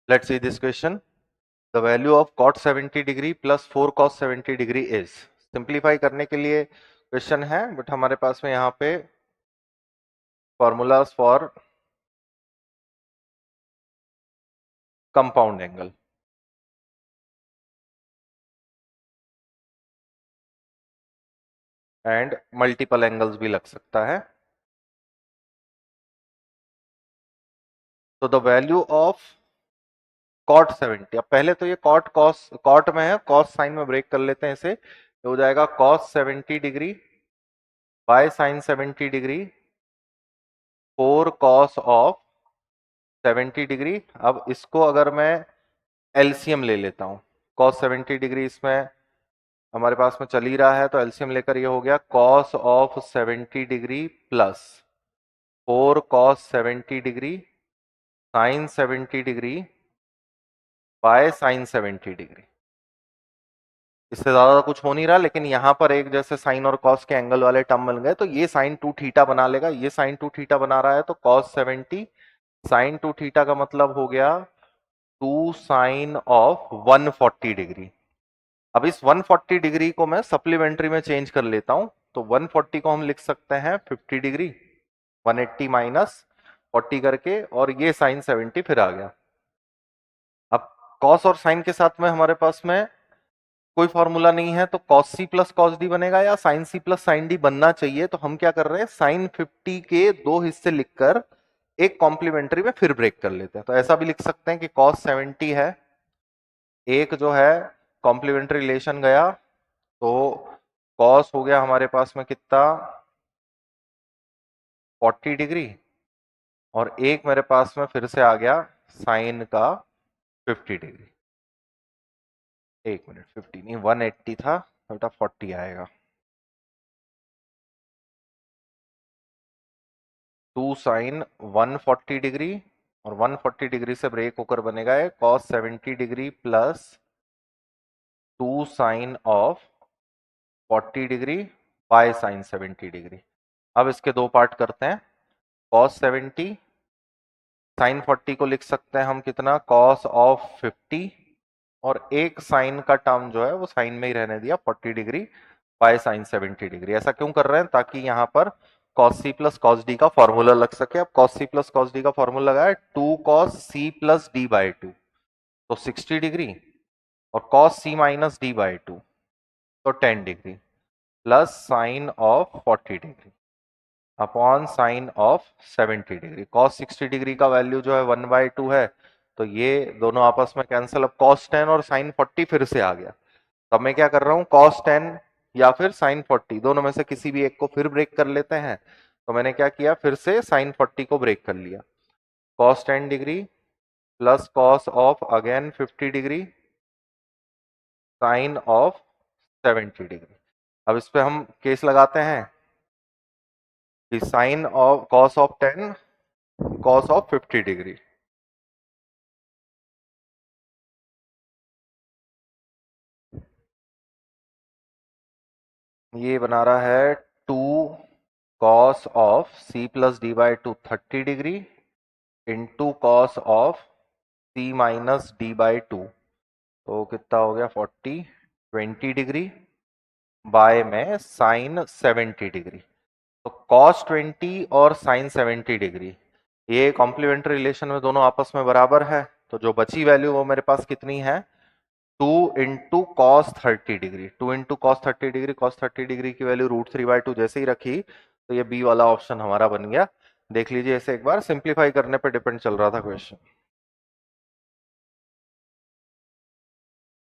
Let's see this question. The value of cot 70 degree plus 4 cos 70 degree is. Simplify करने के लिए question है, but हमारे पास में यहाँ पे formulas for compound angle. And multiple angles भी लग सकता है. तो द वैल्यू ऑफ कॉट 70, अब पहले तो ये कॉट में है, कॉस साइन में ब्रेक कर लेते हैं इसे. तो हो जाएगा cos 70 degree by sine 70 degree 4 cos of 70 degree. अब इसको अगर मैं एलसीएम ले लेता हूं, कॉस 70 डिग्री इसमें हमारे पास में चल ही रहा है, तो एलसीएम लेकर ये हो गया cos of 70 degree plus 4 cos 70 degree sine 70 degree by sine 70 degree. इससे ज्यादा कुछ हो नहीं रहा, लेकिन यहां पर एक जैसे साइन और कॉस के एंगल वाले टर्म मिल गए, तो ये साइन 2 थीटा बना लेगा. ये साइन 2 थीटा बना रहा है, तो कॉस 70 साइन 2 थीटा का मतलब हो गया 2 साइन ऑफ 140 डिग्री. अब इस 140 डिग्री को मैं सप्लीमेंट्री में चेंज कर लेता हूं, तो 140 को हम लिख सकते हैं 50 डिग्री, 180 माइनस 40 करके, और ये साइन 70 फिर आ गया. अब कॉस और साइन के साथ में हमारे पास में कोई फॉर्मूला नहीं है, तो cos C plus cos D बनेगा या sine C plus sine D बनना चाहिए. तो हम क्या कर रहे हैं, साइन 50 के दो हिस्से लिखकर एक कॉम्प्लीमेंट्री में फिर ब्रेक कर लेते हैं. तो ऐसा भी लिख सकते हैं कि कॉस 70 है, एक जो है कॉम्प्लीमेंट्री रिलेशन गया, तो कॉस हो गया हमारे पास में कितना 40 डिग्री, और एक मेरे पास में फिर से आ गया साइन का 50 डिग्री. एक मिनट, 50 नहीं 180 था, बेटा 40 आएगा. 2 साइन 140 डिग्री, और 140 डिग्री से ब्रेक होकर बनेगा है cos 70 degree plus 2 sine of 40 degree by sine 70 degree. अब इसके दो पार्ट करते हैं. कॉस 70 साइन 40 को लिख सकते हैं हम कितना, कॉस ऑफ 50, और एक साइन का टर्म जो है वो साइन में ही रहने दिया 40 डिग्री बाय साइन 70 डिग्री. ऐसा क्यों कर रहे हैं, ताकि यहाँ पर cos c plus cos d का फॉर्मूला लग सके. अब cos c plus cos d का फॉर्मूला लगा है 2 cos c plus d by 2, तो 60 डिग्री, और cos c minus d by 2, तो 10 degree, plus sign of 40 degree upon sine of 70 degree. cos 60 degree का वैल्यू जो है 1/2 है, तो ये दोनों आपस में कैंसिल. अब cos 10 और साइन 40 फिर से आ गया, तो अब मैं क्या कर रहा हूँ, cos 10 या फिर साइन 40 दोनों में से किसी भी एक को फिर ब्रेक कर लेते हैं. तो मैंने क्या किया, फिर से साइन 40 को ब्रेक कर लिया. cos 10 degree plus cos of again 50 degree sine of 70 degree. अब इस पे हम केस लगाते हैं कि sine of cos of 10 cos of 50 degree. ये बना रहा है 2 cos of c plus D by 2 30 degree into cos of c minus D by 2, तो कितना हो गया 40 20 डिग्री बाय में साइन 70 डिग्री. तो cos 20 और साइन 70 डिग्री ये कॉम्प्लीमेंट्री रिलेशन में दोनों आपस में बराबर है. तो जो बची वैल्यू वो मेरे पास कितनी है, 2 into cos 30 degree. 2 into cos 30 degree, cos 30 degree की वैल्यू √3/2 जैसे ही रखी, तो ये बी वाला ऑप्शन हमारा बन गया. देख लीजिए इसे एक बार, सिंप्लीफाई करने पे डिपेंड चल रहा था क्वेश्चन.